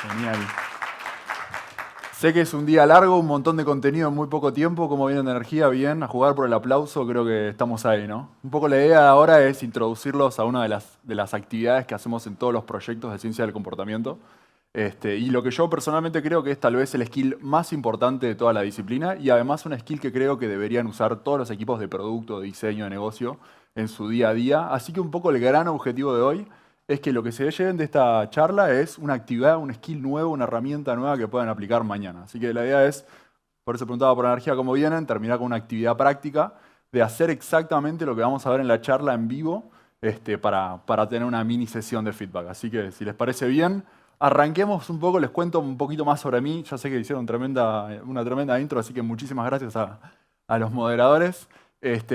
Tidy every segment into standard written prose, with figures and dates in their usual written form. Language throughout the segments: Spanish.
Genial. Sé que es un día largo, un montón de contenido en muy poco tiempo. ¿Cómo vienen de energía? Bien, a jugar por el aplauso, creo que estamos ahí, ¿no? Un poco la idea ahora es introducirlos a una de las actividades que hacemos en todos los proyectos de ciencia del comportamiento. Y lo que yo personalmente creo que es tal vez el skill más importante de toda la disciplina y además un skill que creo que deberían usar todos los equipos de producto, de diseño, de negocio en su día a día. Así que un poco el gran objetivo de hoy es que lo que se lleven de esta charla es una actividad, un skill nuevo, una herramienta nueva que puedan aplicar mañana. Así que la idea es, por eso preguntaba por energía cómo vienen, terminar con una actividad práctica de hacer exactamente lo que vamos a ver en la charla en vivo para tener una mini sesión de feedback. Así que si les parece bien, arranquemos un poco, les cuento un poquito más sobre mí. Ya sé que hicieron una tremenda intro, así que muchísimas gracias a los moderadores.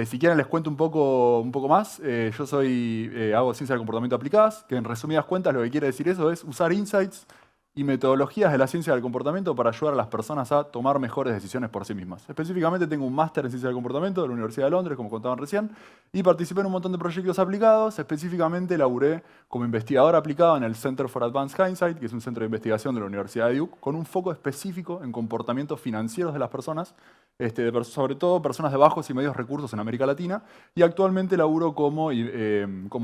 Si quieren les cuento un poco más. Hago ciencia del comportamiento aplicadas, que en resumidas cuentas lo que quiere decir eso es usar insights y metodologías de la ciencia del comportamiento para ayudar a las personas a tomar mejores decisiones por sí mismas. Específicamente tengo un máster en ciencia del comportamiento de la Universidad de Londres, como contaban recién, y participé en un montón de proyectos aplicados. Específicamente laburé como investigador aplicado en el Center for Advanced Hindsight, que es un centro de investigación de la Universidad de Duke, con un foco específico en comportamientos financieros de las personas, sobre todo personas de bajos y medios recursos en América Latina, y actualmente laburo como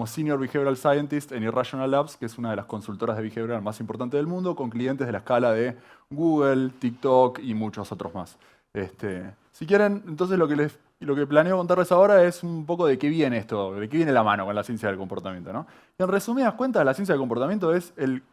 Senior Behavioral Scientist en Irrational Labs, que es una de las consultoras de behavioral más importantes del mundo, con clientes de la escala de Google, TikTok y muchos otros más. Si quieren, entonces lo que planeo contarles ahora es un poco de qué viene esto, de qué viene la mano con la ciencia del comportamiento, ¿no? Y en resumidas cuentas, la ciencia del comportamiento es el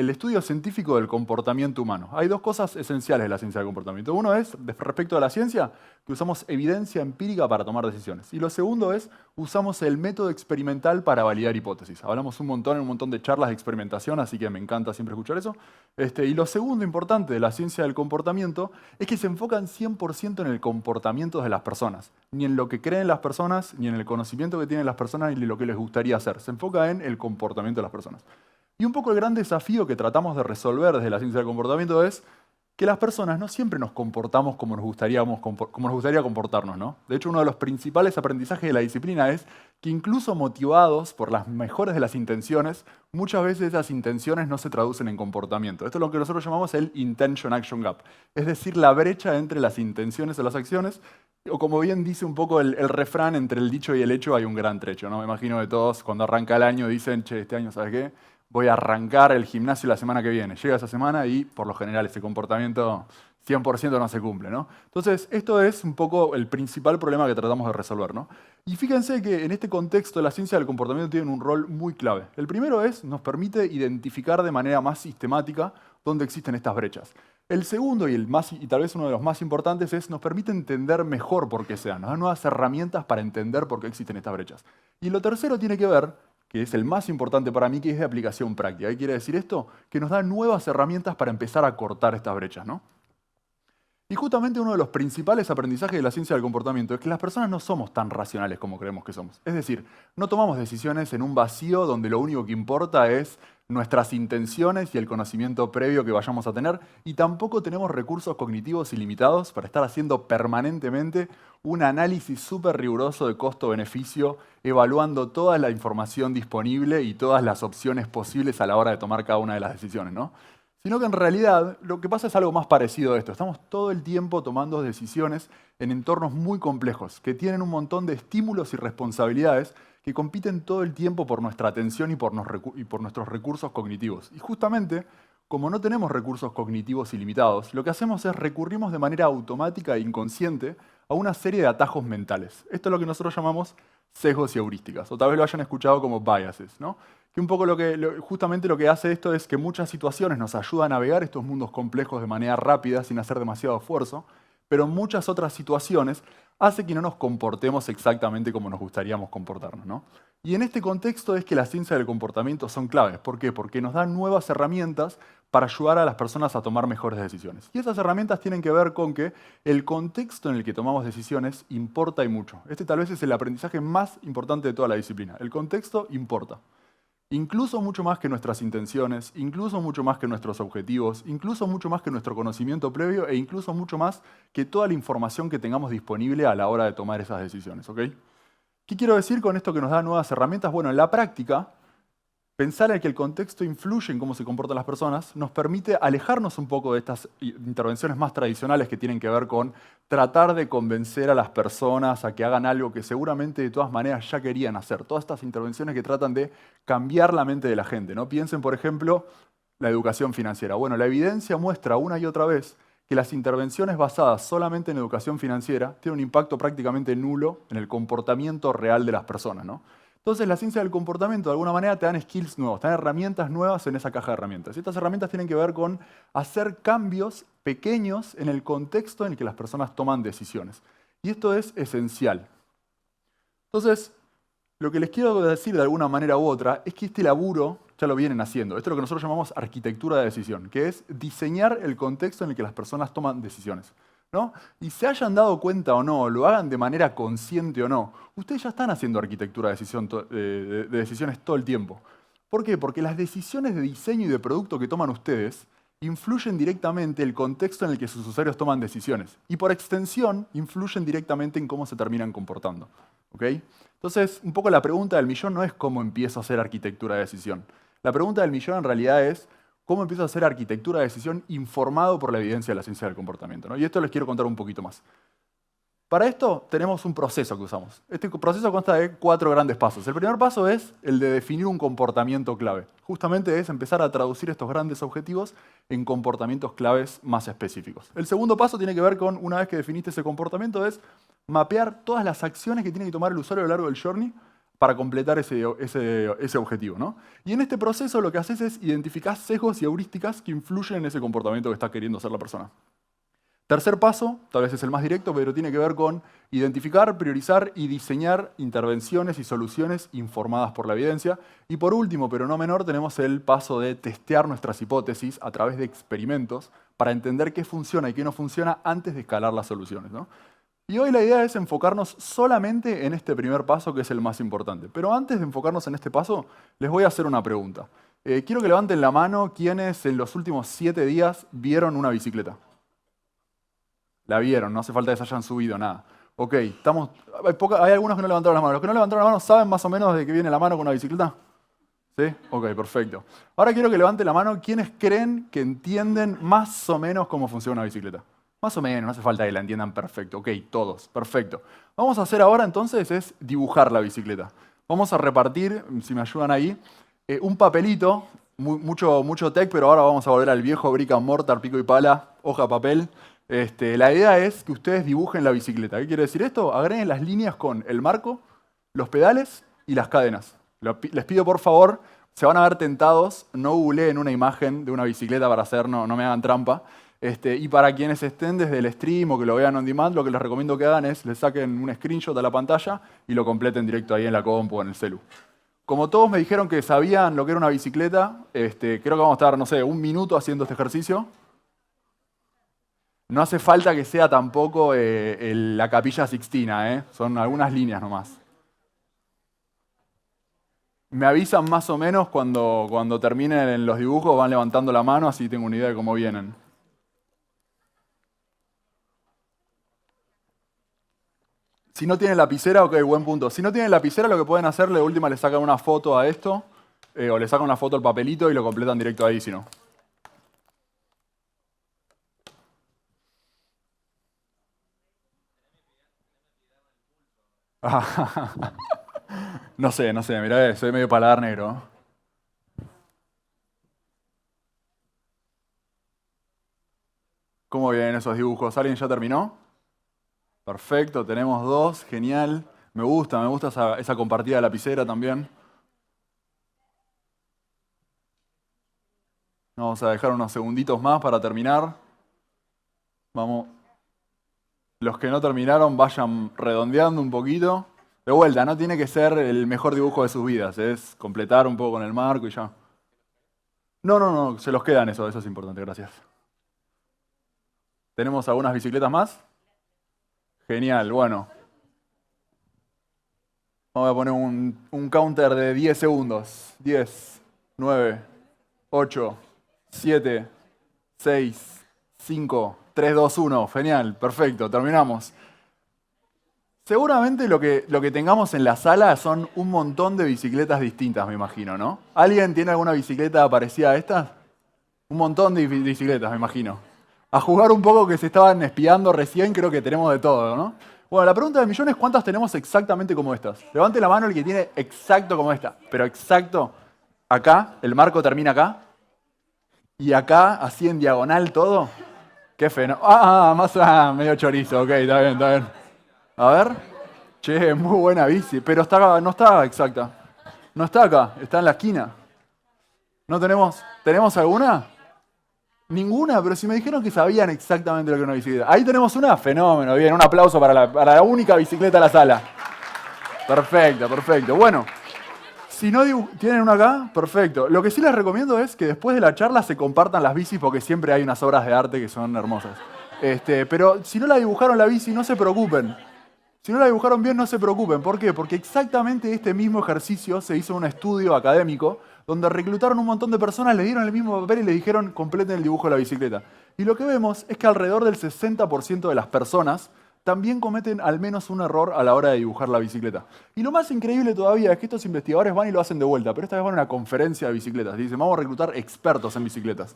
estudio científico del comportamiento humano. Hay dos cosas esenciales de la ciencia del comportamiento. Uno es, respecto a la ciencia, que usamos evidencia empírica para tomar decisiones. Y lo segundo es, usamos el método experimental para validar hipótesis. Hablamos un montón de charlas de experimentación, así que me encanta siempre escuchar eso. Y lo segundo importante de la ciencia del comportamiento es que se enfocan 100% en el comportamiento de las personas. Ni en lo que creen las personas, ni en el conocimiento que tienen las personas, ni en lo que les gustaría hacer. Se enfoca en el comportamiento de las personas. Y un poco el gran desafío que tratamos de resolver desde la ciencia del comportamiento es que las personas no siempre nos comportamos como nos gustaría comportarnos, ¿no? De hecho, uno de los principales aprendizajes de la disciplina es que incluso motivados por las mejores de las intenciones, muchas veces esas intenciones no se traducen en comportamiento. Esto es lo que nosotros llamamos el Intention-Action Gap, es decir, la brecha entre las intenciones y las acciones, o como bien dice un poco el refrán, entre el dicho y el hecho hay un gran trecho, ¿no? Me imagino que todos cuando arranca el año dicen, che, este año, ¿sabes qué? Voy a arrancar el gimnasio la semana que viene. Llega esa semana y, por lo general, ese comportamiento 100% no se cumple, ¿no? Entonces, esto es un poco el principal problema que tratamos de resolver, ¿no? Y fíjense que en este contexto la ciencia del comportamiento tiene un rol muy clave. El primero es, nos permite identificar de manera más sistemática dónde existen estas brechas. El segundo, y tal vez uno de los más importantes, es nos permite entender mejor por qué se dan. Nos da nuevas herramientas para entender por qué existen estas brechas. Y lo tercero tiene que ver, que es el más importante para mí, que es de aplicación práctica. ¿Qué quiere decir esto? Que nos da nuevas herramientas para empezar a cortar estas brechas, ¿no? Y justamente uno de los principales aprendizajes de la ciencia del comportamiento es que las personas no somos tan racionales como creemos que somos. Es decir, no tomamos decisiones en un vacío donde lo único que importa es nuestras intenciones y el conocimiento previo que vayamos a tener, y tampoco tenemos recursos cognitivos ilimitados para estar haciendo permanentemente un análisis súper riguroso de costo-beneficio, evaluando toda la información disponible y todas las opciones posibles a la hora de tomar cada una de las decisiones, ¿no? Sino que en realidad lo que pasa es algo más parecido a esto. Estamos todo el tiempo tomando decisiones en entornos muy complejos, que tienen un montón de estímulos y responsabilidades que compiten todo el tiempo por nuestra atención y por nuestros recursos cognitivos. Y justamente, como no tenemos recursos cognitivos ilimitados, lo que hacemos es recurrimos de manera automática e inconsciente a una serie de atajos mentales. Esto es lo que nosotros llamamos sesgos y heurísticas, o tal vez lo hayan escuchado como biases, ¿no? Que un poco justamente lo que hace esto es que muchas situaciones nos ayudan a navegar estos mundos complejos de manera rápida, sin hacer demasiado esfuerzo, pero muchas otras situaciones hace que no nos comportemos exactamente como nos gustaríamos comportarnos, ¿no? Y en este contexto es que la ciencia del comportamiento son claves. ¿Por qué? Porque nos dan nuevas herramientas para ayudar a las personas a tomar mejores decisiones. Y esas herramientas tienen que ver con que el contexto en el que tomamos decisiones importa y mucho. Este tal vez es el aprendizaje más importante de toda la disciplina. El contexto importa. Incluso mucho más que nuestras intenciones, incluso mucho más que nuestros objetivos, incluso mucho más que nuestro conocimiento previo e incluso mucho más que toda la información que tengamos disponible a la hora de tomar esas decisiones, ¿ok? ¿Qué quiero decir con esto que nos da nuevas herramientas? Bueno, en la práctica, Pensar en que el contexto influye en cómo se comportan las personas nos permite alejarnos un poco de estas intervenciones más tradicionales que tienen que ver con tratar de convencer a las personas a que hagan algo que seguramente de todas maneras ya querían hacer. Todas estas intervenciones que tratan de cambiar la mente de la gente, ¿no? Piensen, por ejemplo, la educación financiera. Bueno, la evidencia muestra una y otra vez que las intervenciones basadas solamente en educación financiera tienen un impacto prácticamente nulo en el comportamiento real de las personas, ¿no? Entonces, la ciencia del comportamiento, de alguna manera, te dan skills nuevos, te dan herramientas nuevas en esa caja de herramientas. Y estas herramientas tienen que ver con hacer cambios pequeños en el contexto en el que las personas toman decisiones. Y esto es esencial. Entonces, lo que les quiero decir de alguna manera u otra es que este laburo ya lo vienen haciendo. Esto es lo que nosotros llamamos arquitectura de decisión, que es diseñar el contexto en el que las personas toman decisiones, ¿no? Y se hayan dado cuenta o no, lo hagan de manera consciente o no, ustedes ya están haciendo arquitectura de decisiones todo el tiempo. ¿Por qué? Porque las decisiones de diseño y de producto que toman ustedes influyen directamente el contexto en el que sus usuarios toman decisiones. Y por extensión, influyen directamente en cómo se terminan comportando. ¿Ok? Entonces, un poco la pregunta del millón no es cómo empiezo a hacer arquitectura de decisión. La pregunta del millón en realidad es cómo empiezo a hacer arquitectura de decisión informado por la evidencia de la ciencia del comportamiento, ¿no? Y esto les quiero contar un poquito más. Para esto tenemos un proceso que usamos. Este proceso consta de 4 grandes pasos. El primer paso es el de definir un comportamiento clave. Justamente es empezar a traducir estos grandes objetivos en comportamientos claves más específicos. El segundo paso tiene que ver con, una vez que definiste ese comportamiento, es mapear todas las acciones que tiene que tomar el usuario a lo largo del journey para completar ese objetivo, ¿no? Y en este proceso lo que haces es identificar sesgos y heurísticas que influyen en ese comportamiento que está queriendo hacer la persona. Tercer paso, tal vez es el más directo, pero tiene que ver con identificar, priorizar y diseñar intervenciones y soluciones informadas por la evidencia. Y por último, pero no menor, tenemos el paso de testear nuestras hipótesis a través de experimentos para entender qué funciona y qué no funciona antes de escalar las soluciones, ¿no? Y hoy la idea es enfocarnos solamente en este primer paso, que es el más importante. Pero antes de enfocarnos en este paso, les voy a hacer una pregunta. Quiero que levanten la mano quienes en los últimos 7 días vieron una bicicleta. La vieron, no hace falta que se hayan subido, nada. Ok, hay algunos que no levantaron la mano. Los que no levantaron la mano, ¿saben más o menos de qué viene la mano con una bicicleta? ¿Sí? Ok, perfecto. Ahora quiero que levanten la mano quienes creen que entienden más o menos cómo funciona una bicicleta. Más o menos, no hace falta que la entiendan perfecto. Ok, todos, perfecto. Vamos a hacer ahora entonces es dibujar la bicicleta. Vamos a repartir, si me ayudan ahí, un papelito, mucho tech, pero ahora vamos a volver al viejo brick and mortar, pico y pala, hoja, papel. La idea es que ustedes dibujen la bicicleta. ¿Qué quiere decir esto? Agreguen las líneas con el marco, los pedales y las cadenas. Les pido por favor, se van a ver tentados, no googleen una imagen de una bicicleta para hacer, no me hagan trampa. Y para quienes estén desde el stream o que lo vean on demand, lo que les recomiendo que hagan es le saquen un screenshot a la pantalla y lo completen directo ahí en la compu o en el celu. Como todos me dijeron que sabían lo que era una bicicleta, creo que vamos a estar, no sé, un minuto haciendo este ejercicio. No hace falta que sea tampoco la Capilla Sixtina, ¿eh? Son algunas líneas nomás. Me avisan más o menos cuando terminen los dibujos, van levantando la mano, así tengo una idea de cómo vienen. Si no tienen lapicera, ok, buen punto. Si no tienen lapicera, lo que pueden hacer, de última le sacan una foto a esto, o le sacan una foto al papelito y lo completan directo ahí, si no. No sé, mirá, soy medio paladar negro. ¿Cómo vienen esos dibujos? ¿Alguien ya terminó? Perfecto, tenemos 2, genial. Me gusta esa compartida de lapicera también. Vamos a dejar unos segunditos más para terminar. Vamos. Los que no terminaron vayan redondeando un poquito. De vuelta, no tiene que ser el mejor dibujo de sus vidas, es completar un poco con el marco y ya. No, se los quedan eso es importante, gracias. ¿Tenemos algunas bicicletas más? Genial, bueno. Vamos a poner un counter de 10 segundos. 10, 9, 8, 7, 6, 5, 3, 2, 1. Genial, perfecto, terminamos. Seguramente lo que tengamos en la sala son un montón de bicicletas distintas, me imagino, ¿no? ¿Alguien tiene alguna bicicleta parecida a estas? Un montón de bicicletas, me imagino. A jugar un poco que se estaban espiando recién, creo que tenemos de todo, ¿no? Bueno, la pregunta del millón es ¿cuántas tenemos exactamente como estas? Levante la mano el que tiene exacto como esta, pero exacto acá, el marco termina acá, y acá, así en diagonal todo. Qué feno. Medio chorizo, ok, está bien, está bien. A ver. Che, muy buena bici, pero no está exacta. No está acá, está en la esquina. ¿No tenemos alguna? Ninguna, pero si me dijeron que sabían exactamente lo que era una bicicleta. Ahí tenemos una, fenómeno, bien, un aplauso para la única bicicleta de la sala. Perfecto, perfecto. Bueno, si no tienen una acá, perfecto. Lo que sí les recomiendo es que después de la charla se compartan las bicis porque siempre hay unas obras de arte que son hermosas. Pero si no la dibujaron la bici, no se preocupen. Si no la dibujaron bien, no se preocupen. ¿Por qué? Porque exactamente este mismo ejercicio se hizo en un estudio académico donde reclutaron un montón de personas, le dieron el mismo papel y le dijeron completen el dibujo de la bicicleta. Y lo que vemos es que alrededor del 60% de las personas también cometen al menos un error a la hora de dibujar la bicicleta. Y lo más increíble todavía es que estos investigadores van y lo hacen de vuelta, pero esta vez van a una conferencia de bicicletas. Dicen, vamos a reclutar expertos en bicicletas.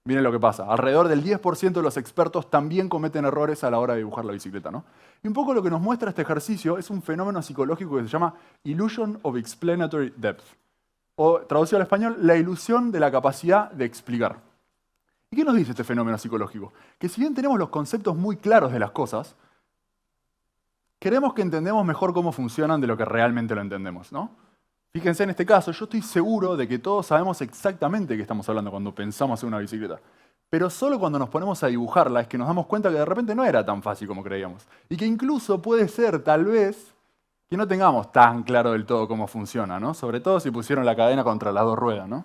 Miren lo que pasa, alrededor del 10% de los expertos también cometen errores a la hora de dibujar la bicicleta, ¿no? Y un poco lo que nos muestra este ejercicio es un fenómeno psicológico que se llama Illusion of Explanatory Depth, o traducido al español, la ilusión de la capacidad de explicar. ¿Y qué nos dice este fenómeno psicológico? Que si bien tenemos los conceptos muy claros de las cosas, queremos que entendemos mejor cómo funcionan de lo que realmente lo entendemos, ¿no? Fíjense en este caso, yo estoy seguro de que todos sabemos exactamente de qué estamos hablando cuando pensamos en una bicicleta. Pero solo cuando nos ponemos a dibujarla es que nos damos cuenta que de repente no era tan fácil como creíamos. Y que incluso puede ser, tal vez, que no tengamos tan claro del todo cómo funciona, ¿no? Sobre todo si pusieron la cadena contra las dos ruedas, ¿no?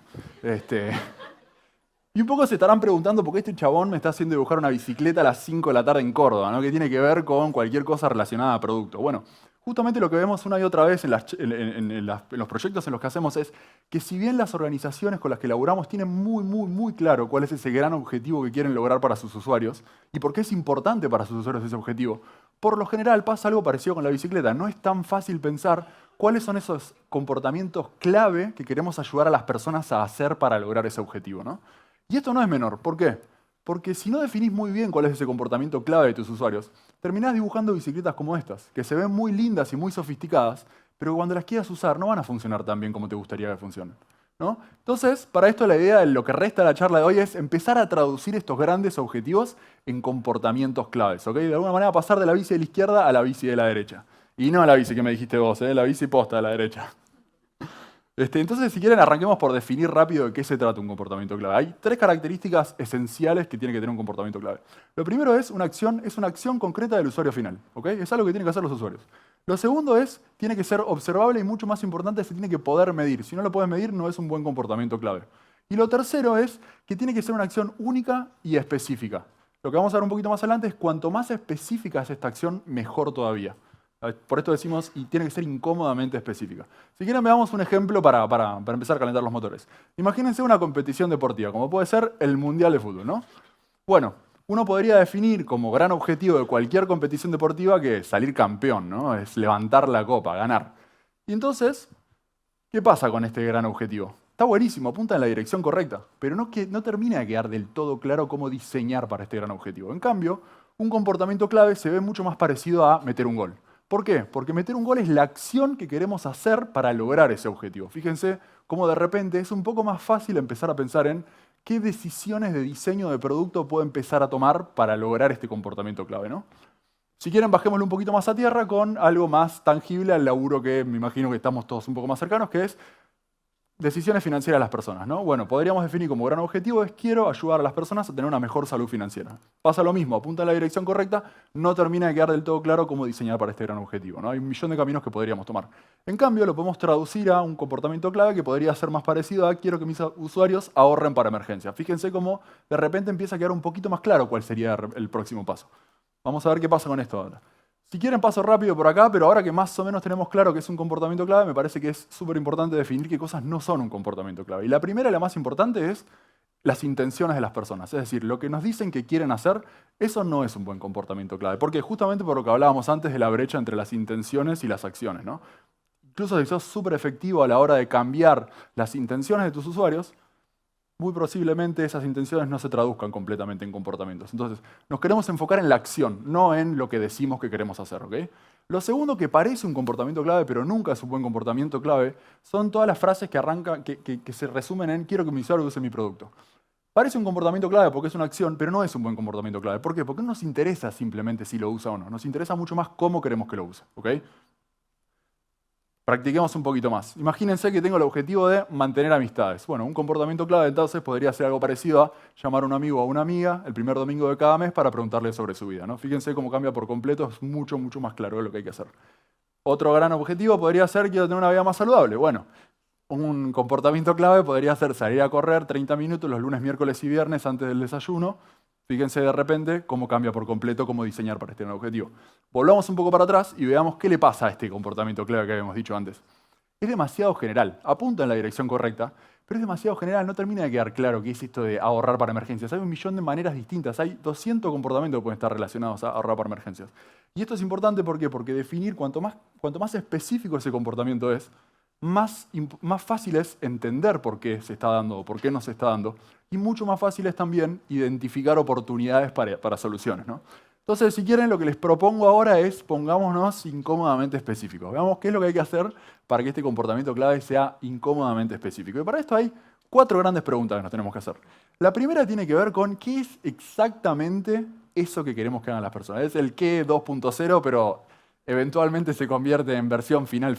Y un poco se estarán preguntando por qué este chabón me está haciendo dibujar una bicicleta a las 5 de la tarde en Córdoba, ¿no? Que tiene que ver con cualquier cosa relacionada a producto. Bueno, justamente lo que vemos una y otra vez en los proyectos en los que hacemos es que si bien las organizaciones con las que laburamos tienen muy claro cuál es ese gran objetivo que quieren lograr para sus usuarios y por qué es importante para sus usuarios ese objetivo, por lo general pasa algo parecido con la bicicleta. No es tan fácil pensar cuáles son esos comportamientos clave que queremos ayudar a las personas a hacer para lograr ese objetivo, ¿no? Y esto no es menor. ¿Por qué? Porque si no definís muy bien cuál es ese comportamiento clave de tus usuarios, terminás dibujando bicicletas como estas, que se ven muy lindas y muy sofisticadas, pero cuando las quieras usar no van a funcionar tan bien como te gustaría que funcionen, ¿no? Entonces, para esto la idea de lo que resta de la charla de hoy es empezar a traducir estos grandes objetivos en comportamientos claves, ¿ok? De alguna manera pasar de la bici de la izquierda a la bici de la derecha. Y no a la bici que me dijiste vos, la bici posta de la derecha. Entonces, si quieren, arranquemos por definir rápido de qué se trata un comportamiento clave. Hay 3 características esenciales que tiene que tener un comportamiento clave. Lo primero es una acción concreta del usuario final, ¿ok? Es algo que tienen que hacer los usuarios. Lo segundo es, tiene que ser observable y mucho más importante, se tiene que poder medir. Si no lo puedes medir, no es un buen comportamiento clave. Y lo tercero es que tiene que ser una acción única y específica. Lo que vamos a ver un poquito más adelante es cuanto más específica es esta acción, mejor todavía. Por esto decimos, y tiene que ser incómodamente específica. Si quieren, veamos un ejemplo para empezar a calentar los motores. Imagínense una competición deportiva, como puede ser el Mundial de Fútbol, ¿no? Bueno, uno podría definir como gran objetivo de cualquier competición deportiva que es salir campeón, ¿no? Es levantar la copa, ganar. Y entonces, ¿qué pasa con este gran objetivo? Está buenísimo, apunta en la dirección correcta, pero no termina de quedar del todo claro cómo diseñar para este gran objetivo. En cambio, un comportamiento clave se ve mucho más parecido a meter un gol. ¿Por qué? Porque meter un gol es la acción que queremos hacer para lograr ese objetivo. Fíjense cómo de repente es un poco más fácil empezar a pensar en qué decisiones de diseño de producto puedo empezar a tomar para lograr este comportamiento clave, ¿no? Si quieren, bajémoslo un poquito más a tierra con algo más tangible al laburo que me imagino que estamos todos un poco más cercanos, que es decisiones financieras de las personas, ¿no? Bueno, podríamos definir como gran objetivo es quiero ayudar a las personas a tener una mejor salud financiera. Pasa lo mismo, apunta en la dirección correcta, no termina de quedar del todo claro cómo diseñar para este gran objetivo, ¿no? Hay un millón de caminos que podríamos tomar. En cambio, lo podemos traducir a un comportamiento clave que podría ser más parecido a quiero que mis usuarios ahorren para emergencias. Fíjense cómo de repente empieza a quedar un poquito más claro cuál sería el próximo paso. Vamos a ver qué pasa con esto ahora. Si quieren paso rápido por acá, pero ahora que más o menos tenemos claro que es un comportamiento clave, me parece que es súper importante definir qué cosas no son un comportamiento clave. Y la primera y la más importante es las intenciones de las personas. Es decir, lo que nos dicen que quieren hacer, eso no es un buen comportamiento clave. Porque justamente por lo que hablábamos antes de la brecha entre las intenciones y las acciones, ¿no? Incluso si sos súper efectivo a la hora de cambiar las intenciones de tus usuarios, muy posiblemente esas intenciones no se traduzcan completamente en comportamientos. Entonces, nos queremos enfocar en la acción, no en lo que decimos que queremos hacer, ¿ok? Lo segundo que parece un comportamiento clave, pero nunca es un buen comportamiento clave, son todas las frases que arrancan, que se resumen en quiero que mi usuario use mi producto. Parece un comportamiento clave porque es una acción, pero no es un buen comportamiento clave. ¿Por qué? Porque no nos interesa simplemente si lo usa o no. Nos interesa mucho más cómo queremos que lo use, ¿ok? Practiquemos un poquito más. Imagínense que tengo el objetivo de mantener amistades. Bueno, un comportamiento clave entonces podría ser algo parecido a llamar a un amigo o a una amiga el primer domingo de cada mes para preguntarle sobre su vida, ¿no? Fíjense cómo cambia por completo, es mucho, mucho más claro de lo que hay que hacer. Otro gran objetivo podría ser quiero tener una vida más saludable. Bueno, un comportamiento clave podría ser salir a correr 30 minutos los lunes, miércoles y viernes antes del desayuno. Fíjense de repente cómo cambia por completo cómo diseñar para este nuevo objetivo. Volvamos un poco para atrás y veamos qué le pasa a este comportamiento clave que habíamos dicho antes. Es demasiado general, apunta en la dirección correcta, pero es demasiado general, no termina de quedar claro qué es esto de ahorrar para emergencias. Hay un millón de maneras distintas, hay 200 comportamientos que pueden estar relacionados a ahorrar para emergencias. Y esto es importante ¿por qué? Porque definir cuanto más específico ese comportamiento es, más fácil es entender por qué se está dando o por qué no se está dando, y mucho más fácil es también identificar oportunidades para soluciones, ¿no? Entonces, si quieren, lo que les propongo ahora es pongámonos incómodamente específicos. Veamos qué es lo que hay que hacer para que este comportamiento clave sea incómodamente específico. Y para esto hay 4 grandes preguntas que nos tenemos que hacer. La primera tiene que ver con qué es exactamente eso que queremos que hagan las personas. Es el qué 2.0, pero eventualmente se convierte en versión final,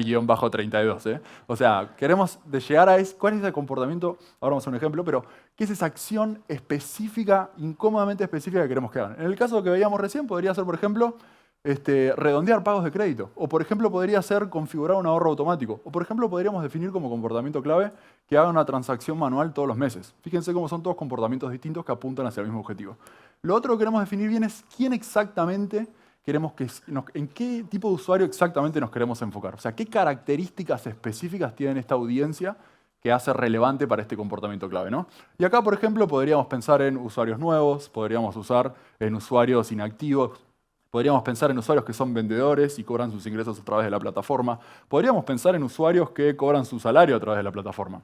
guión bajo 32. O sea, queremos llegar a cuál es ese comportamiento, ahora vamos a un ejemplo, pero ¿qué es esa acción específica, incómodamente específica que queremos que hagan? En el caso que veíamos recién, podría ser, por ejemplo, redondear pagos de crédito. O, por ejemplo, podría ser configurar un ahorro automático. O, por ejemplo, podríamos definir como comportamiento clave que haga una transacción manual todos los meses. Fíjense cómo son todos comportamientos distintos que apuntan hacia el mismo objetivo. Lo otro que queremos definir bien es quién exactamente en qué tipo de usuario exactamente nos queremos enfocar. O sea, qué características específicas tiene esta audiencia que hace relevante para este comportamiento clave, ¿no? Y acá, por ejemplo, podríamos pensar en usuarios nuevos, podríamos usar en usuarios inactivos, podríamos pensar en usuarios que son vendedores y cobran sus ingresos a través de la plataforma, podríamos pensar en usuarios que cobran su salario a través de la plataforma.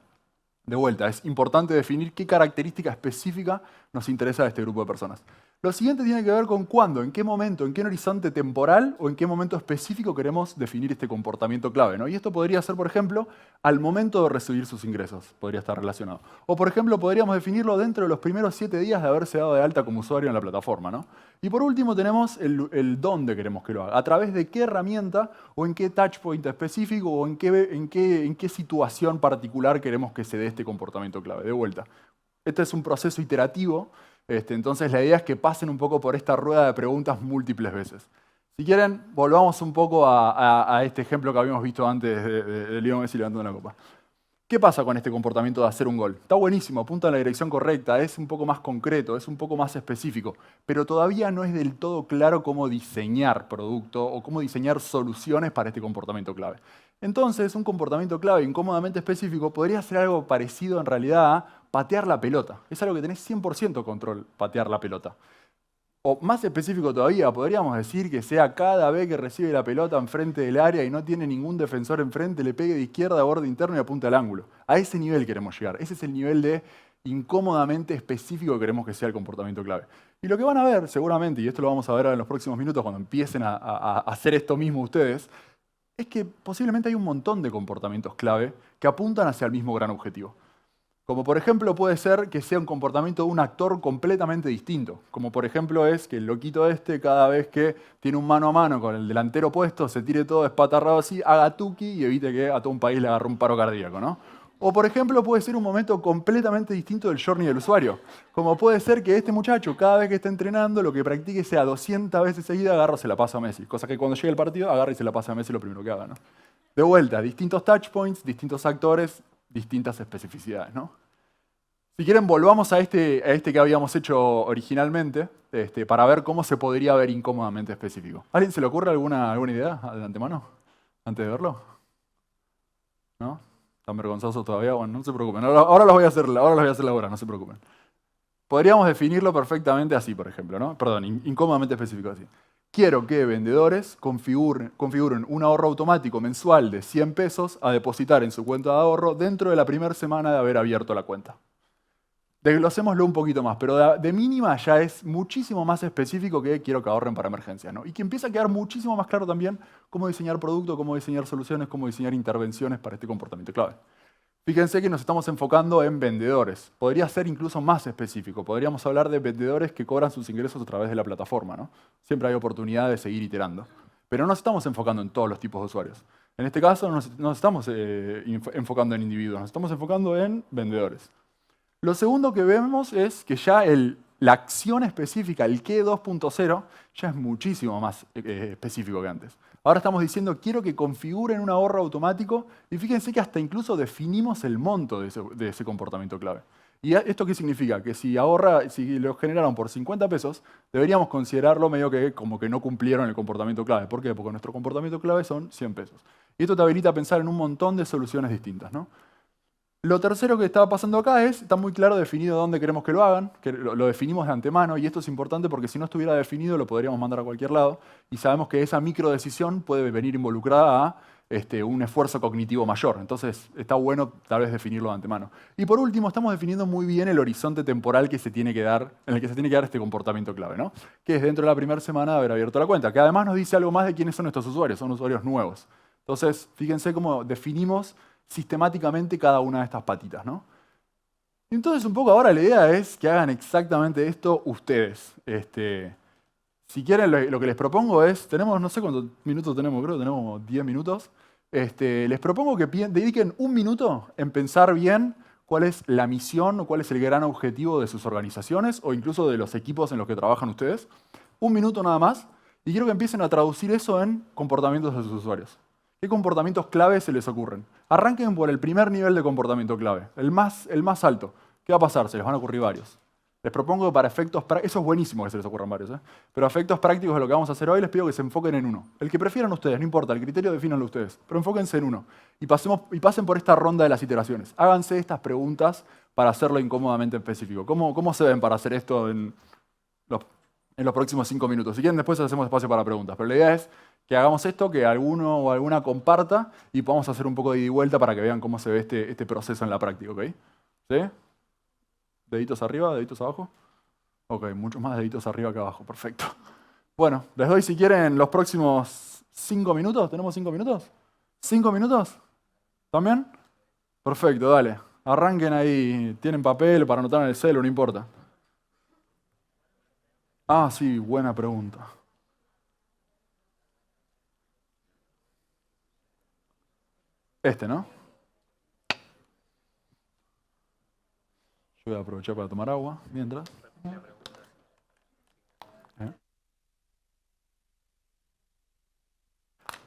De vuelta, es importante definir qué característica específica nos interesa de este grupo de personas. Lo siguiente tiene que ver con cuándo, en qué momento, en qué horizonte temporal o en qué momento específico queremos definir este comportamiento clave, ¿no? Y esto podría ser, por ejemplo, al momento de recibir sus ingresos, podría estar relacionado. O, por ejemplo, podríamos definirlo dentro de los primeros 7 días de haberse dado de alta como usuario en la plataforma, ¿no? Y por último tenemos el dónde queremos que lo haga, a través de qué herramienta o en qué touchpoint específico o en qué situación particular queremos que se dé este comportamiento clave. De vuelta, este es un proceso iterativo. Entonces la idea es que pasen un poco por esta rueda de preguntas múltiples veces. Si quieren, volvamos un poco a este ejemplo que habíamos visto antes de Lionel Messi levantando la copa. ¿Qué pasa con este comportamiento de hacer un gol? Está buenísimo, apunta en la dirección correcta, es un poco más concreto, es un poco más específico, pero todavía no es del todo claro cómo diseñar producto o cómo diseñar soluciones para este comportamiento clave. Entonces, un comportamiento clave incómodamente específico podría ser algo parecido en realidad a patear la pelota. Es algo que tenés 100% control, patear la pelota. O más específico todavía, podríamos decir que sea cada vez que recibe la pelota enfrente del área y no tiene ningún defensor enfrente, le pegue de izquierda a borde interno y apunte al ángulo. A ese nivel queremos llegar. Ese es el nivel de incómodamente específico que queremos que sea el comportamiento clave. Y lo que van a ver, seguramente, y esto lo vamos a ver en los próximos minutos cuando empiecen a hacer esto mismo ustedes, es que posiblemente hay un montón de comportamientos clave que apuntan hacia el mismo gran objetivo. Como por ejemplo puede ser que sea un comportamiento de un actor completamente distinto. Como por ejemplo es que el loquito cada vez que tiene un mano a mano con el delantero opuesto, se tire todo espatarrado así, haga tuki y evite que a todo un país le agarre un paro cardíaco, ¿no? O por ejemplo puede ser un momento completamente distinto del journey del usuario. Como puede ser que este muchacho cada vez que está entrenando lo que practique sea 200 veces seguida, agarra y se la pasa a Messi. Cosa que cuando llegue el partido agarra y se la pasa a Messi lo primero que haga, ¿no? De vuelta, distintos touchpoints, distintos actores, distintas especificidades, ¿no? Si quieren, volvamos a este que habíamos hecho originalmente, para ver cómo se podría ver incómodamente específico. ¿Alguien se le ocurre alguna idea de antemano, antes de verlo? ¿No? ¿Están vergonzosos todavía? Bueno, no se preocupen. Ahora los voy a hacer ahora, no se preocupen. Podríamos definirlo perfectamente así, por ejemplo, ¿no? Perdón, incómodamente específico así. Quiero que vendedores configuren un ahorro automático mensual de 100 pesos a depositar en su cuenta de ahorro dentro de la primera semana de haber abierto la cuenta. Desglosémoslo un poquito más, pero de mínima ya es muchísimo más específico que quiero que ahorren para emergencias, ¿no? Y que empieza a quedar muchísimo más claro también cómo diseñar producto, cómo diseñar soluciones, cómo diseñar intervenciones para este comportamiento clave. Fíjense que nos estamos enfocando en vendedores. Podría ser incluso más específico. Podríamos hablar de vendedores que cobran sus ingresos a través de la plataforma, ¿no? Siempre hay oportunidad de seguir iterando. Pero no nos estamos enfocando en todos los tipos de usuarios. En este caso no nos estamos enfocando en individuos, nos estamos enfocando en vendedores. Lo segundo que vemos es que ya la acción específica, el qué 2.0, ya es muchísimo más específico que antes. Ahora estamos diciendo, quiero que configuren un ahorro automático y fíjense que hasta incluso definimos el monto de ese comportamiento clave. ¿Y esto qué significa? Que si lo generaron por 50 pesos, deberíamos considerarlo medio que como que no cumplieron el comportamiento clave. ¿Por qué? Porque nuestro comportamiento clave son 100 pesos. Y esto te habilita a pensar en un montón de soluciones distintas, ¿no? Lo tercero que está pasando acá está muy claro definido dónde queremos que lo hagan, que lo definimos de antemano, y esto es importante porque si no estuviera definido lo podríamos mandar a cualquier lado, y sabemos que esa microdecisión puede venir involucrada a un esfuerzo cognitivo mayor. Entonces está bueno tal vez definirlo de antemano. Y por último, estamos definiendo muy bien el horizonte temporal que se tiene que dar, en el que se tiene que dar este comportamiento clave, ¿no? Que es dentro de la primera semana de haber abierto la cuenta, que además nos dice algo más de quiénes son estos usuarios, son usuarios nuevos. Entonces, fíjense cómo definimos sistemáticamente cada una de estas patitas, ¿no? Entonces, un poco ahora la idea es que hagan exactamente esto ustedes. Si quieren, lo que les propongo es, no sé cuántos minutos tenemos, creo que tenemos 10 minutos. Les propongo que dediquen un minuto en pensar bien cuál es la misión o cuál es el gran objetivo de sus organizaciones o incluso de los equipos en los que trabajan ustedes. Un minuto nada más. Y quiero que empiecen a traducir eso en comportamientos de sus usuarios. ¿Qué comportamientos clave se les ocurren? Arranquen por el primer nivel de comportamiento clave, el más alto. ¿Qué va a pasar? Se les van a ocurrir varios. Les propongo que para efectos prácticos, eso es buenísimo que se les ocurran varios, pero a efectos prácticos de lo que vamos a hacer hoy les pido que se enfoquen en uno. El que prefieran ustedes, no importa, el criterio defínanlo ustedes, pero enfóquense en uno. Y pasen por esta ronda de las iteraciones. Háganse estas preguntas para hacerlo incómodamente específico. ¿Cómo se ven para hacer esto en los próximos 5 minutos? Si quieren, después hacemos espacio para preguntas, pero la idea es que hagamos esto, que alguno o alguna comparta y podamos hacer un poco de ida y vuelta para que vean cómo se ve este proceso en la práctica, ¿ok? ¿Sí? ¿Deditos arriba, deditos abajo? Ok, muchos más deditos arriba que abajo, perfecto. Bueno, les doy si quieren los próximos 5 minutos. ¿Tenemos 5 minutos? ¿5 minutos? ¿También? Perfecto, dale. Arranquen ahí. ¿Tienen papel para anotar en el celu? No importa. Ah, sí, buena pregunta. ¿No? Yo voy a aprovechar para tomar agua mientras.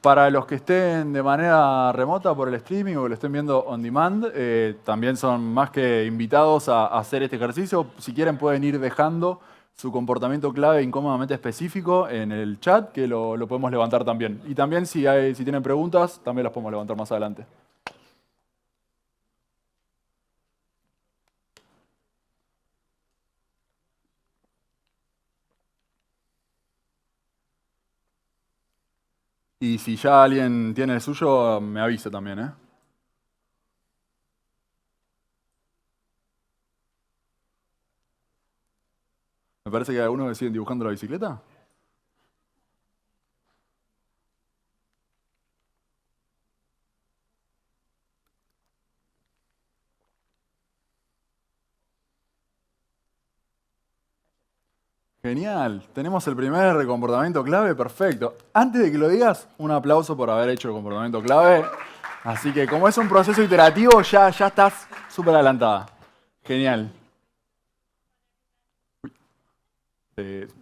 Para los que estén de manera remota por el streaming o que lo estén viendo on demand, también son más que invitados a hacer este ejercicio. Si quieren pueden ir dejando su comportamiento clave incómodamente específico en el chat, que lo podemos levantar también. Y también si tienen preguntas, también las podemos levantar más adelante. Y si ya alguien tiene el suyo, me avisa también, ¿eh? Me parece que hay algunos que siguen dibujando la bicicleta. Genial, tenemos el primer comportamiento clave, perfecto. Antes de que lo digas, un aplauso por haber hecho el comportamiento clave. Así que como es un proceso iterativo, ya estás súper adelantada. Genial.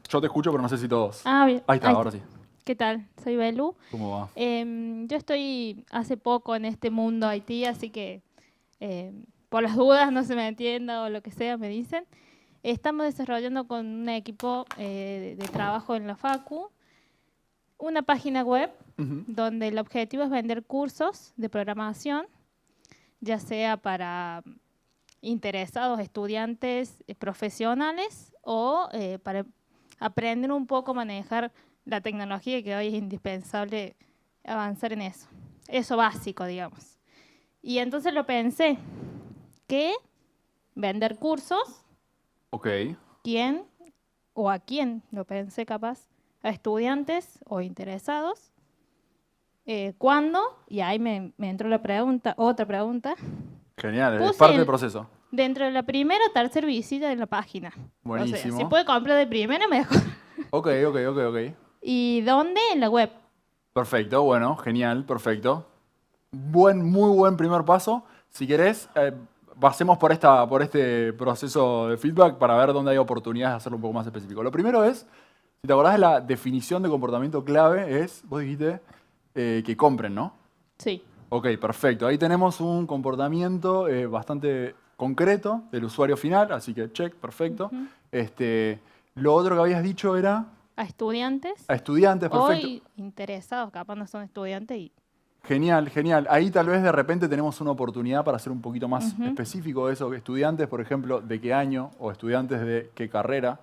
Yo te escucho, pero no sé si todos. Ah, bien. Ahí está, ahora sí. ¿Qué tal? Soy Belu. ¿Cómo va? Yo estoy hace poco en este mundo IT, así que por las dudas no se me entienda o lo que sea, me dicen. Estamos desarrollando con un equipo de trabajo en la Facu una página web donde el objetivo es vender cursos de programación ya sea para interesados, estudiantes, profesionales o para aprender un poco a manejar la tecnología, que hoy es indispensable avanzar en eso. Eso básico, digamos. Y entonces lo pensé, que vender cursos, Ok. ¿quién o a quién? Lo pensé capaz, a estudiantes o interesados. ¿Cuándo? Y ahí me entró la pregunta, otra pregunta. Genial, es Puse parte del proceso. dentro de la primera o tercera visita de la página. O sea, si Buenísimo. puede comprar de primera, mejor. Ok, ok, ok, ok. ¿Y dónde? En la web. Perfecto, bueno, genial, perfecto. Muy buen primer paso. Si querés, pasemos por este proceso de feedback para ver dónde hay oportunidades de hacerlo un poco más específico. Lo primero es, si te acordás de la definición de comportamiento clave, vos dijiste que compren, ¿no? Sí. Ok, perfecto. Ahí tenemos un comportamiento bastante concreto del usuario final, así que check, perfecto. Ujú. Lo otro que habías dicho era A estudiantes a estudiantes, o perfecto. interesados, capaz no son estudiantes y... Genial, genial. Ahí tal vez de repente tenemos una oportunidad para ser un poquito más Ujú. específico de eso. Estudiantes, por ejemplo, de qué año o estudiantes de qué carrera.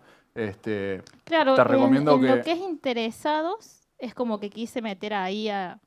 Claro, Te recomiendo en lo que... que es interesados, es como que quise meter ahí a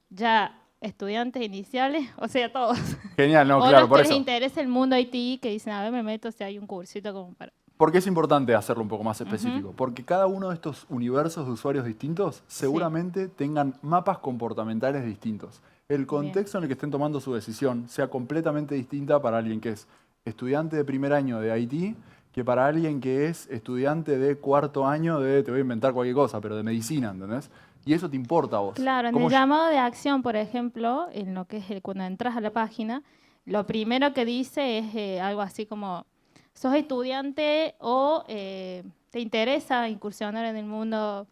ya estudiantes iniciales, o sea, todos. Genial, no, O claro, los por que les eso. interesa el mundo IT, que dicen, a ver, me meto si hay un cursito como para... ¿Por qué es importante hacerlo un poco más Ujú. específico? Porque cada uno de estos universos de usuarios distintos Sí, seguramente tengan mapas comportamentales distintos. El bien. contexto en el que estén tomando su decisión sea completamente distinta para alguien que es estudiante de primer año de IT que para alguien que es estudiante de cuarto año de, te voy a inventar cualquier cosa, pero de medicina, ¿entendés? Y eso te importa a vos. Claro, en el ¿Cómo llamado de acción, por ejemplo, en lo que es cuando entras a la página, lo primero que dice es algo así como, ¿sos estudiante o te interesa incursionar en el mundo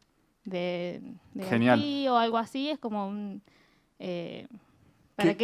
de Genial. IT o algo así? Es como un, eh, ¿Qué,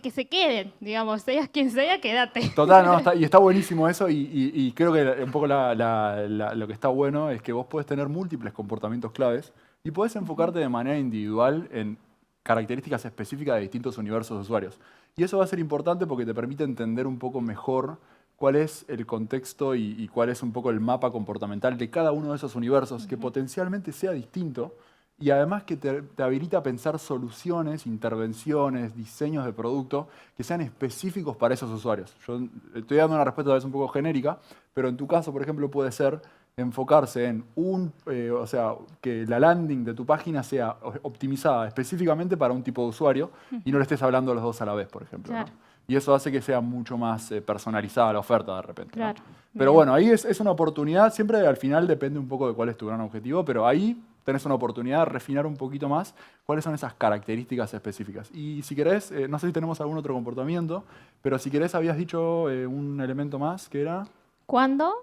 que se queden, digamos, seas quien sea, quédate. Total, no, y está buenísimo eso y creo que un poco lo que está bueno es que vos podés tener múltiples comportamientos claves y podés Ujú, enfocarte de manera individual en características específicas de distintos universos de usuarios. Y eso va a ser importante porque te permite entender un poco mejor cuál es el contexto y cuál es un poco el mapa comportamental de cada uno de esos universos que ujú. potencialmente sea distinto y además que te habilita a pensar soluciones, intervenciones, diseños de producto que sean específicos para esos usuarios. Yo estoy dando una respuesta a veces un poco genérica, pero en tu caso, por ejemplo, puede ser enfocarse en o sea, que la landing de tu página sea optimizada específicamente para un tipo de usuario y no le estés hablando a los dos a la vez, por ejemplo, ¿no? Claro, Y eso hace que sea mucho más personalizada la oferta de repente, ¿no? claro, Pero bien. bueno, ahí es una oportunidad, siempre al final depende un poco de cuál es tu gran objetivo, pero ahí tenés una oportunidad de refinar un poquito más cuáles son esas características específicas. Y si querés, no sé si tenemos algún otro comportamiento, pero si querés habías dicho un elemento más que era... ¿Cuándo?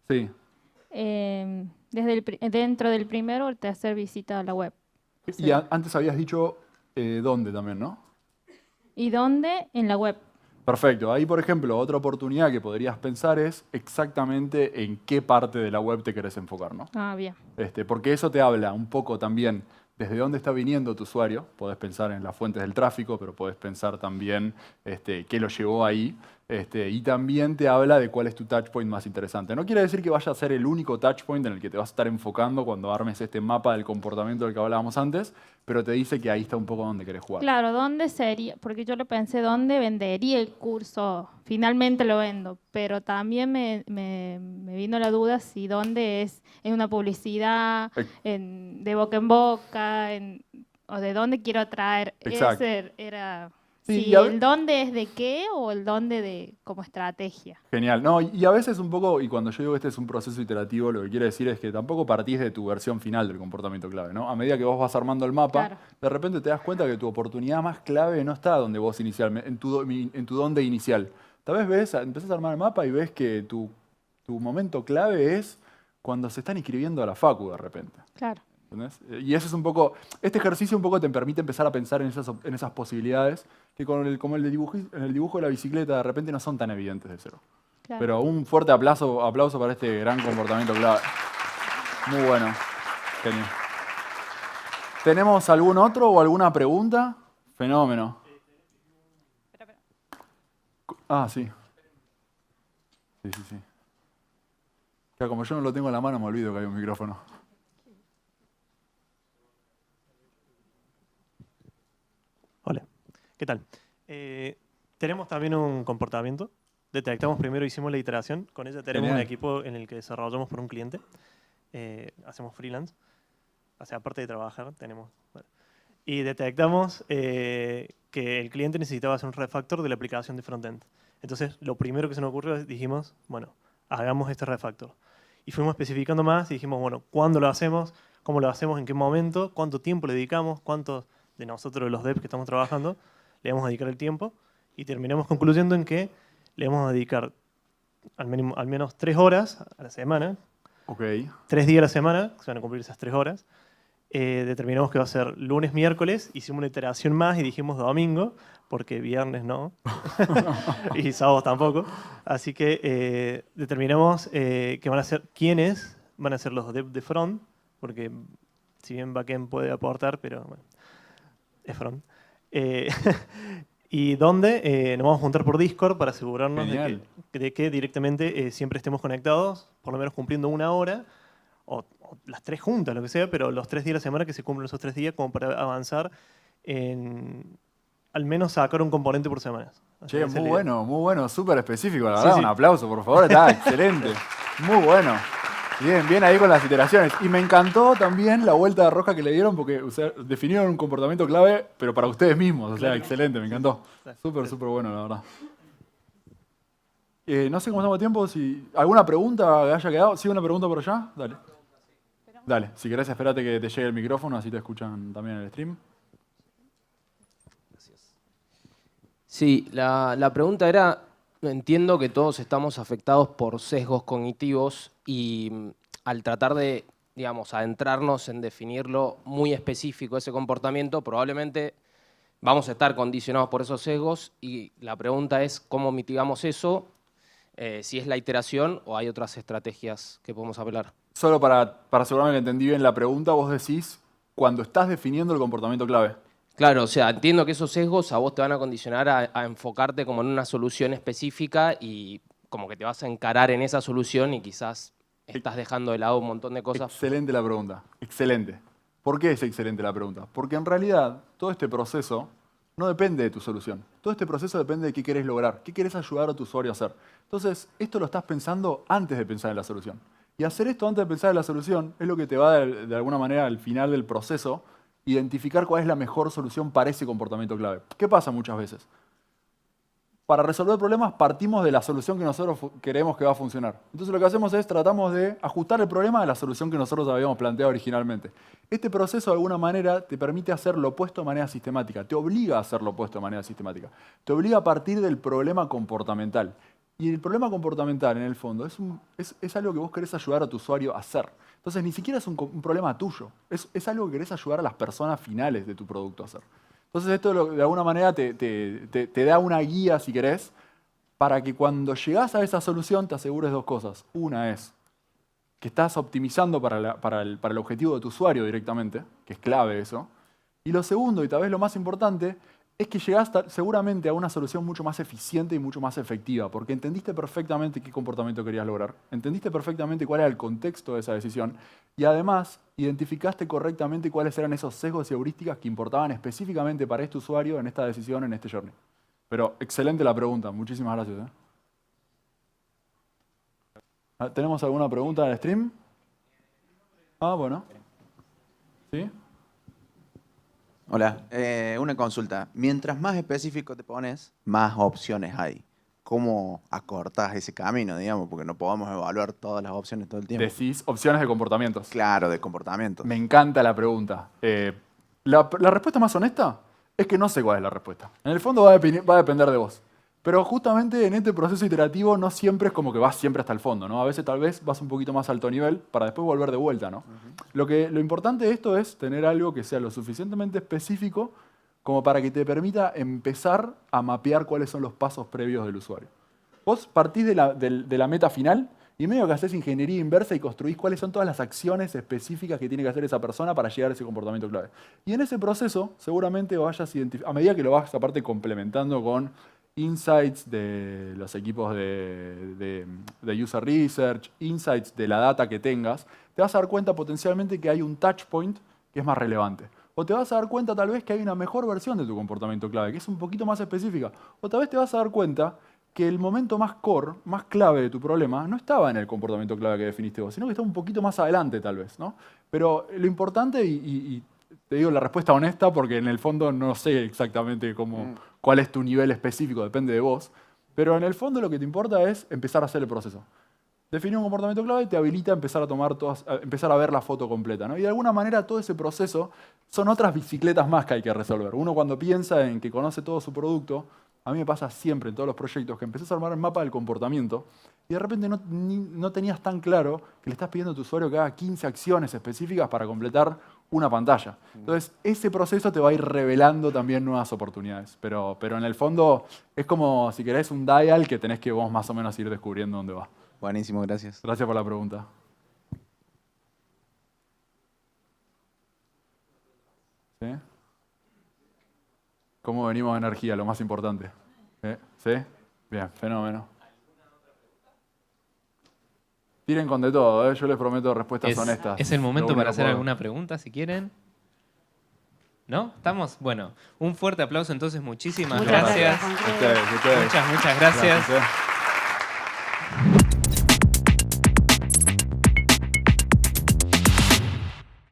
Sí. Dentro del primero o el tercer visita a la web. O Y sea, antes habías dicho dónde también, ¿no? ¿y dónde? En la web. Perfecto. Ahí, por ejemplo, otra oportunidad que podrías pensar es exactamente en qué parte de la web te querés enfocar, ¿no? Ah, bien. Porque eso te habla un poco también desde dónde está viniendo tu usuario. Podés pensar en las fuentes del tráfico, pero podés pensar también qué lo llevó ahí. Y también te habla de cuál es tu touchpoint más interesante. No quiere decir que vaya a ser el único touchpoint en el que te vas a estar enfocando cuando armes este mapa del comportamiento del que hablábamos antes, pero te dice que ahí está un poco donde querés jugar. Claro, ¿dónde sería? Porque yo lo pensé, ¿dónde vendería el curso? Finalmente lo vendo, pero también me vino la duda si dónde es en una publicidad, E- de boca en boca, o de dónde quiero atraer. Exacto. Ese era, Sí, si el dónde es de qué o el dónde de como estrategia. genial. No, y a veces un poco, y cuando yo digo que este es un proceso iterativo, lo que quiero decir es que tampoco partís de tu versión final del comportamiento clave, ¿no? A medida que vos vas armando el mapa, Claro, de repente te das cuenta que tu oportunidad más clave no está donde vos inicialmente, en tu dónde inicial. Tal vez empezás a armar el mapa y ves que tu momento clave es cuando se están inscribiendo a la facu de repente. claro. ¿Entendés? Y eso es un poco, este ejercicio un poco te permite empezar a pensar en esas posibilidades que como en el dibujo de la bicicleta de repente no son tan evidentes de cero. Claro. Pero un fuerte aplauso para este gran comportamiento clave. Muy bueno. Genial. ¿Tenemos algún otro o alguna pregunta? Fenómeno. Ah, sí. Sí, sí, sí. Claro, como yo no lo tengo en la mano, me olvido que hay un micrófono. Hola, ¿qué tal? Tenemos también un comportamiento. Detectamos primero, hicimos la iteración. Con ella tenemos un Genial. equipo en el que desarrollamos por un cliente. Hacemos freelance. O sea, aparte de trabajar, tenemos... bueno. Y detectamos que el cliente necesitaba hacer un refactor de la aplicación de frontend. Entonces, lo primero que se nos ocurrió es, dijimos, bueno, hagamos este refactor. Y fuimos especificando más y dijimos, bueno, ¿cuándo lo hacemos? ¿Cómo lo hacemos? ¿En qué momento? ¿Cuánto tiempo le dedicamos? ¿Cuántos de nosotros, los devs que estamos trabajando, le vamos a dedicar el tiempo? Y terminamos concluyendo en que le vamos a dedicar al menos 3 horas a la semana, Ok. 3 días a la semana, que se van a cumplir esas 3 horas. Determinamos que va a ser lunes, miércoles, hicimos una iteración más y dijimos domingo, porque viernes no, y sábados tampoco. Así que determinamos que van a ser quiénes van a ser los de front, porque si bien backend puede aportar, pero bueno, es front. Eh, y dónde nos vamos a juntar por Discord para asegurarnos Genial. de que directamente siempre estemos conectados, por lo menos cumpliendo 1 hora, o las 3 juntas, lo que sea, pero los 3 días de la semana que se cumplen esos 3 días como para avanzar en al menos sacar un componente por semana. Así Che, que esa es la idea. muy bueno, súper específico, la Sí, verdad. sí. Un aplauso, por favor. Está excelente. Muy bueno. Bien, bien ahí con las iteraciones. Y me encantó también la vuelta de rosca que le dieron porque definieron un comportamiento clave, pero para ustedes mismos. O sea, Claro. excelente, me encantó. Súper, súper bueno, la verdad. No sé cómo estamos de tiempo. Si ¿alguna pregunta que haya quedado? ¿Sí, una pregunta por allá? Dale. Dale, si querés, espérate que te llegue el micrófono, así te escuchan también en el stream. Sí, la pregunta era, entiendo que todos estamos afectados por sesgos cognitivos y al tratar de, digamos, adentrarnos en definirlo muy específico ese comportamiento, probablemente vamos a estar condicionados por esos sesgos y la pregunta es cómo mitigamos eso, si es la iteración o hay otras estrategias que podemos apelar. Solo para asegurarme que entendí bien la pregunta, vos decís cuando estás definiendo el comportamiento clave. Claro, o sea, entiendo que esos sesgos a vos te van a condicionar a enfocarte como en una solución específica y como que te vas a encarar en esa solución y quizás estás dejando de lado un montón de cosas. Excelente la pregunta, excelente. ¿Por qué es excelente la pregunta? Porque en realidad todo este proceso no depende de tu solución. Todo este proceso depende de qué querés lograr, qué querés ayudar a tu usuario a hacer. Entonces, esto lo estás pensando antes de pensar en la solución. Y hacer esto antes de pensar en la solución es lo que te va a dar, de alguna manera, al final del proceso, identificar cuál es la mejor solución para ese comportamiento clave. ¿Qué pasa muchas veces? Para resolver problemas partimos de la solución que nosotros queremos que va a funcionar. Entonces lo que hacemos es tratamos de ajustar el problema a la solución que nosotros habíamos planteado originalmente. Este proceso de alguna manera te permite hacer lo opuesto de manera sistemática, te obliga a hacer lo opuesto de manera sistemática, te obliga a partir del problema comportamental. Y el problema comportamental, en el fondo, es algo que vos querés ayudar a tu usuario a hacer. Entonces ni siquiera es un problema tuyo, es algo que querés ayudar a las personas finales de tu producto a hacer. Entonces esto de alguna manera te da una guía, si querés, para que cuando llegás a esa solución te asegures dos cosas. Una es que estás optimizando para el objetivo de tu usuario directamente, que es clave eso. Y lo segundo, y tal vez lo más importante, es que llegás seguramente a una solución mucho más eficiente y mucho más efectiva, porque entendiste perfectamente qué comportamiento querías lograr, entendiste perfectamente cuál era el contexto de esa decisión y además identificaste correctamente cuáles eran esos sesgos y heurísticas que importaban específicamente para este usuario en esta decisión, en este journey. Pero excelente la pregunta, muchísimas gracias. ¿Tenemos alguna pregunta en el stream? Ah, bueno. ¿Sí? Hola, una consulta. Mientras más específico te pones, más opciones hay. ¿Cómo acortás ese camino, digamos? Porque no podemos evaluar todas las opciones todo el tiempo. Decís opciones de comportamientos. Claro, de comportamiento. Me encanta la pregunta. La respuesta más honesta es que no sé cuál es la respuesta. En el fondo va a depender de vos. Pero justamente en este proceso iterativo no siempre es como que vas siempre hasta el fondo, ¿no? A veces tal vez vas un poquito más alto nivel para después volver de vuelta, ¿no? Lo importante de esto es tener algo que sea lo suficientemente específico como para que te permita empezar a mapear cuáles son los pasos previos del usuario. Vos partís de la meta final y medio que haces ingeniería inversa y construís cuáles son todas las acciones específicas que tiene que hacer esa persona para llegar a ese comportamiento clave. Y en ese proceso seguramente vayas a medida que lo vas aparte complementando con insights de los equipos de user research, insights de la data que tengas, te vas a dar cuenta potencialmente que hay un touch point que es más relevante. O te vas a dar cuenta tal vez que hay una mejor versión de tu comportamiento clave, que es un poquito más específica. O tal vez te vas a dar cuenta que el momento más core, más clave de tu problema, no estaba en el comportamiento clave que definiste vos, sino que está un poquito más adelante tal vez, ¿no? Pero lo importante, y te digo la respuesta honesta porque en el fondo no sé exactamente cuál es tu nivel específico, depende de vos, pero en el fondo lo que te importa es empezar a hacer el proceso. Definir un comportamiento clave te habilita a empezar empezar a ver la foto completa, ¿no? Y de alguna manera todo ese proceso son otras bicicletas más que hay que resolver. Uno cuando piensa en que conoce todo su producto, a mí me pasa siempre en todos los proyectos que empezás a armar el mapa del comportamiento y de repente no tenías tan claro que le estás pidiendo a tu usuario que haga 15 acciones específicas para completar una pantalla. Entonces, ese proceso te va a ir revelando también nuevas oportunidades. Pero en el fondo es como, si querés, un dial que tenés que vos más o menos ir descubriendo dónde va. Buenísimo, gracias. Gracias por la pregunta. ¿Sí? ¿Cómo venimos de energía? Lo más importante. ¿Sí? Bien, fenómeno. Tiren con de todo, yo les prometo respuestas honestas. Es el momento Lo para único hacer que alguna pregunta, si quieren. ¿No? ¿Estamos? Bueno, un fuerte aplauso entonces, muchísimas Muchas gracias. gracias, Juan Cruz. Ustedes. Muchas gracias. Gracias.